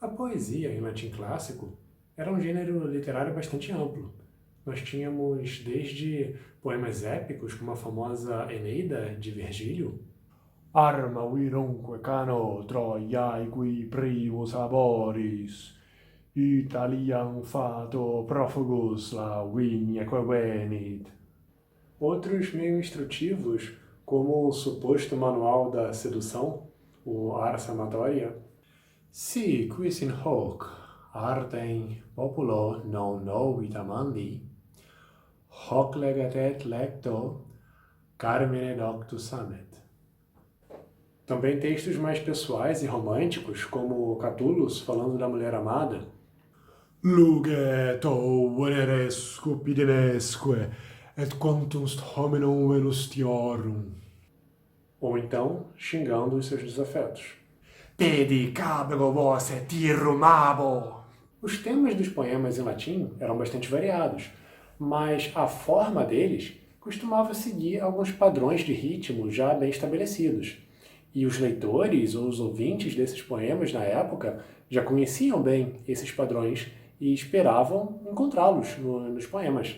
A poesia, em latim clássico, era um gênero literário bastante amplo. Nós tínhamos desde poemas épicos, como a famosa Eneida, de Virgílio, Arma virumque cano Troiaequi primus laboris, Italiam fato profugus la vigneque venit. outros meio instrutivos, como o suposto Manual da Sedução, o Ars Amatoria. Si quis in hoc artem populo non novitam andi, hoc legat et lecto carmine doctus amet. Também textos mais pessoais e românticos, como Catullus falando da mulher amada, Luget veneresque pidenesque, et quantum hominum velustiorum. ou então xingando os seus desafetos. Pedicabego voce tirumabo. Os temas dos poemas em latim eram bastante variados, mas a forma deles costumava seguir alguns padrões de ritmo já bem estabelecidos. E os leitores ou os ouvintes desses poemas na época já conheciam bem esses padrões e esperavam encontrá-los nos poemas.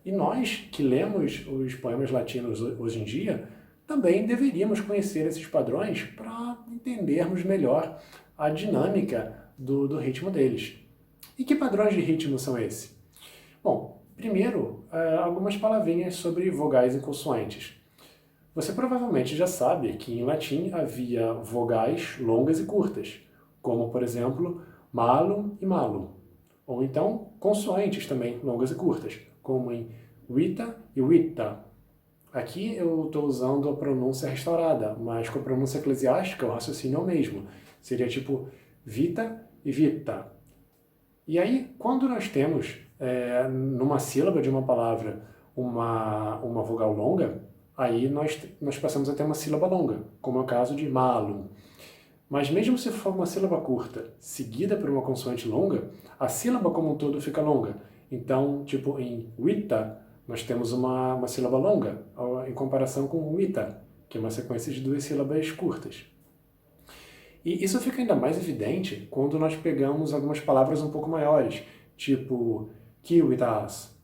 E nós, que lemos os poemas latinos hoje em dia, também deveríamos conhecer esses padrões para entendermos melhor a dinâmica do ritmo deles. E que padrões de ritmo são esses? Bom, primeiro, algumas palavrinhas sobre vogais e consoantes. Você provavelmente já sabe que em latim havia vogais longas e curtas, como, por exemplo, malum e malum. Ou então, consoantes também longas e curtas, como em vita e vita. Aqui eu estou usando a pronúncia restaurada, mas com a pronúncia eclesiástica o raciocínio é o mesmo. Seria tipo vita e vita. E aí, quando nós temos numa sílaba de uma palavra uma vogal longa, aí nós passamos a ter uma sílaba longa, como é o caso de malum. Mas mesmo se for uma sílaba curta, seguida por uma consoante longa, a sílaba como um todo fica longa. Então, tipo em wita, nós temos uma sílaba longa, em comparação com wita, que é uma sequência de duas sílabas curtas. E isso fica ainda mais evidente quando nós pegamos algumas palavras um pouco maiores, tipo kiwitas.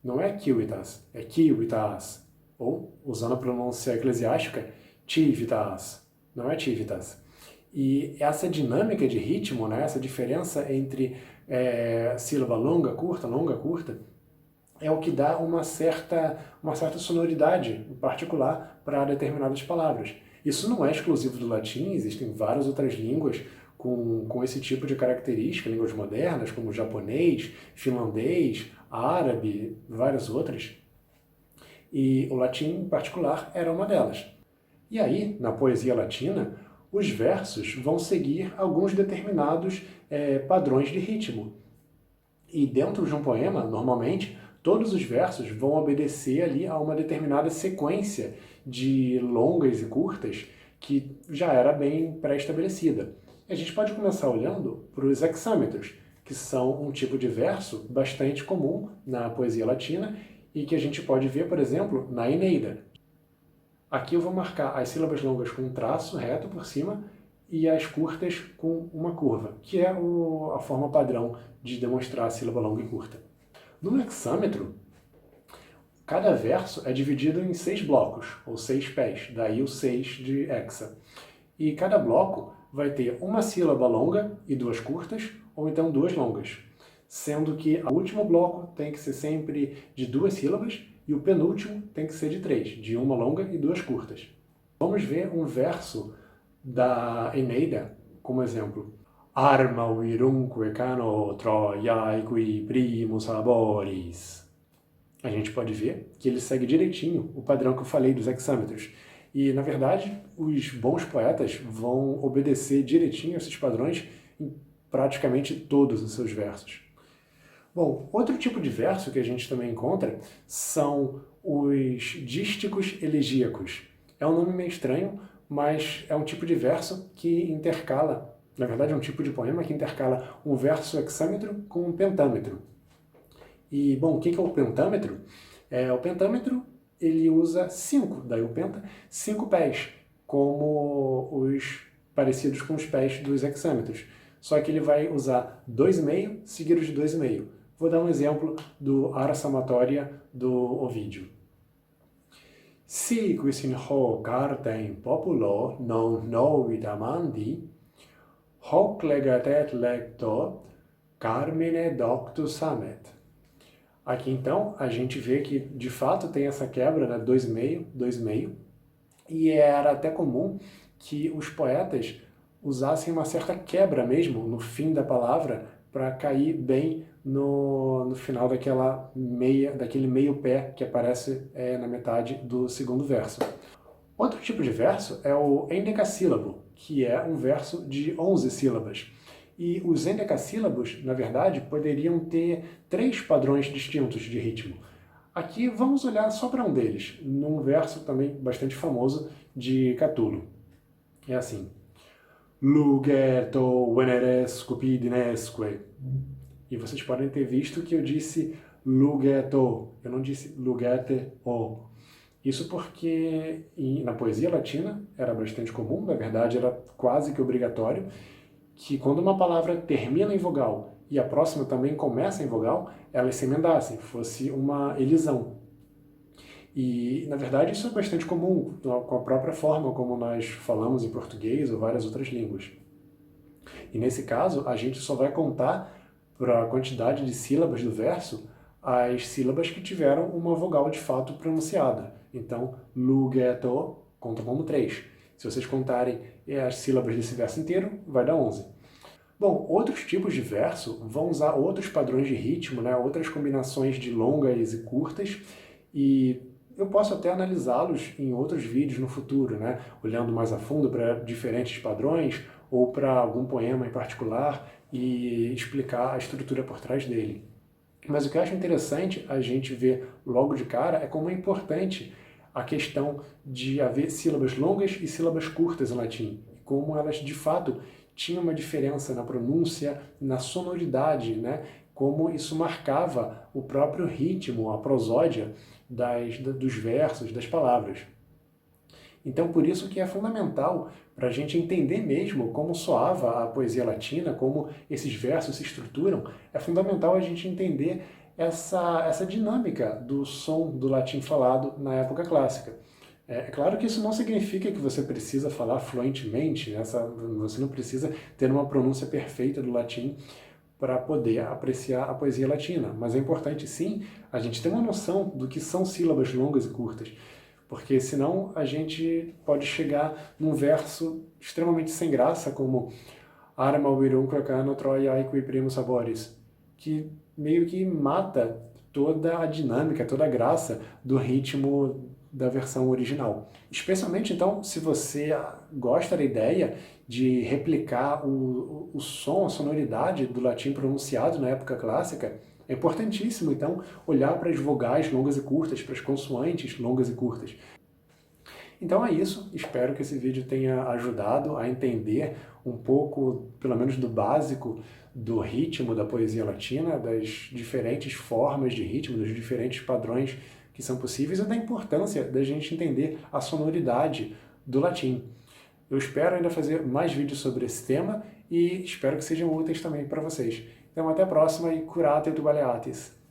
Não é kiwitas, é kiwitas. Ou, usando a pronúncia eclesiástica, tivitas. Não é tivitas. E essa dinâmica de ritmo, né, essa diferença entre sílaba longa, curta, é o que dá uma certa sonoridade particular para determinadas palavras. Isso não é exclusivo do latim, existem várias outras línguas com esse tipo de característica, línguas modernas, como japonês, finlandês, árabe, várias outras. E o latim, em particular, era uma delas. E aí, na poesia latina, os versos vão seguir alguns determinados padrões de ritmo. E dentro de um poema, normalmente, todos os versos vão obedecer ali a uma determinada sequência de longas e curtas que já era bem pré-estabelecida. E a gente pode começar olhando para os hexâmetros, que são um tipo de verso bastante comum na poesia latina e que a gente pode ver, por exemplo, na Eneida. Aqui eu vou marcar as sílabas longas com um traço reto por cima e as curtas com uma curva, que é a forma padrão de demonstrar a sílaba longa e curta. No hexâmetro, cada verso é dividido em 6 blocos, ou 6 pés, daí o 6 de hexa. E cada bloco vai ter uma sílaba longa e 2 curtas, ou então 2 longas, sendo que o último bloco tem que ser sempre de 2 sílabas e o penúltimo tem que ser de 3, de uma longa e 2 curtas. Vamos ver um verso da Eneida como exemplo. Arma virumque cano Troiaequi primus laboris. A gente pode ver que ele segue direitinho o padrão que eu falei dos hexâmetros. E, na verdade, os bons poetas vão obedecer direitinho esses padrões em praticamente todos os seus versos. Bom, outro tipo de verso que a gente também encontra são os dísticos elegíacos. É um nome meio estranho, mas é um tipo de verso que intercala, na verdade é um tipo de poema que intercala um verso hexâmetro com um pentâmetro. E, bom, o que é o pentâmetro? O pentâmetro ele usa 5, daí o penta, 5 pés, como os parecidos com os pés dos hexâmetros. só que ele vai usar 2,5 seguido de 2,5. Vou dar um exemplo do Ars Amatoria do Ovídio. Si quis in hoc artem populo non novit amandi, hoc legat et lecto carmine doctus amet. Aqui então a gente vê que de fato tem essa quebra, né? 2,5, 2,5, e era até comum que os poetas usassem uma certa quebra mesmo no fim da palavra para cair bem no final daquele meio pé que aparece na metade do segundo verso. Outro tipo de verso é o endecassílabo, que é um verso de 11 sílabas. E os endecassílabos, na verdade, poderiam ter 3 padrões distintos de ritmo. Aqui vamos olhar só para um deles, num verso também bastante famoso de Catulo. É assim: Lugeto veneresque pidinesque. E vocês podem ter visto que eu disse lugeto, eu não disse lugete o. Isso porque na poesia latina era bastante comum, na verdade era quase que obrigatório, que quando uma palavra termina em vogal e a próxima também começa em vogal, elas se emendassem, fosse uma elisão. E, na verdade, isso é bastante comum com a própria forma como nós falamos em português ou várias outras línguas. E, nesse caso, a gente só vai contar para a quantidade de sílabas do verso as sílabas que tiveram uma vogal de fato pronunciada. Então, lugeto conta como 3. Se vocês contarem as sílabas desse verso inteiro, vai dar 11. Bom, outros tipos de verso vão usar outros padrões de ritmo, né? Outras combinações de longas e curtas, e eu posso até analisá-los em outros vídeos no futuro, né? Olhando mais a fundo para diferentes padrões ou para algum poema em particular e explicar a estrutura por trás dele. Mas o que eu acho interessante a gente ver logo de cara é como é importante a questão de haver sílabas longas e sílabas curtas em latim, como elas de fato tinham uma diferença na pronúncia, na sonoridade, né? Como isso marcava o próprio ritmo, a prosódia dos versos, das palavras. Então, por isso que é fundamental para a gente entender mesmo como soava a poesia latina, como esses versos se estruturam, é fundamental a gente entender essa dinâmica do som do latim falado na época clássica. É claro que isso não significa que você precisa falar fluentemente, você não precisa ter uma pronúncia perfeita do latim para poder apreciar a poesia latina, mas é importante sim a gente ter uma noção do que são sílabas longas e curtas, porque senão a gente pode chegar num verso extremamente sem graça, como Arma virumque cano troia qui primus sabores, que meio que mata toda a dinâmica, toda a graça do ritmo da versão original. Especialmente, então, se você gosta da ideia de replicar o som, a sonoridade do latim pronunciado na época clássica, é importantíssimo, então, olhar para as vogais longas e curtas, para as consoantes longas e curtas. Então é isso, espero que esse vídeo tenha ajudado a entender um pouco, pelo menos do básico, do ritmo da poesia latina, das diferentes formas de ritmo, dos diferentes padrões que são possíveis e da importância da gente entender a sonoridade do latim. Eu espero ainda fazer mais vídeos sobre esse tema e espero que sejam úteis também para vocês. Então até a próxima e curate tu baleatis!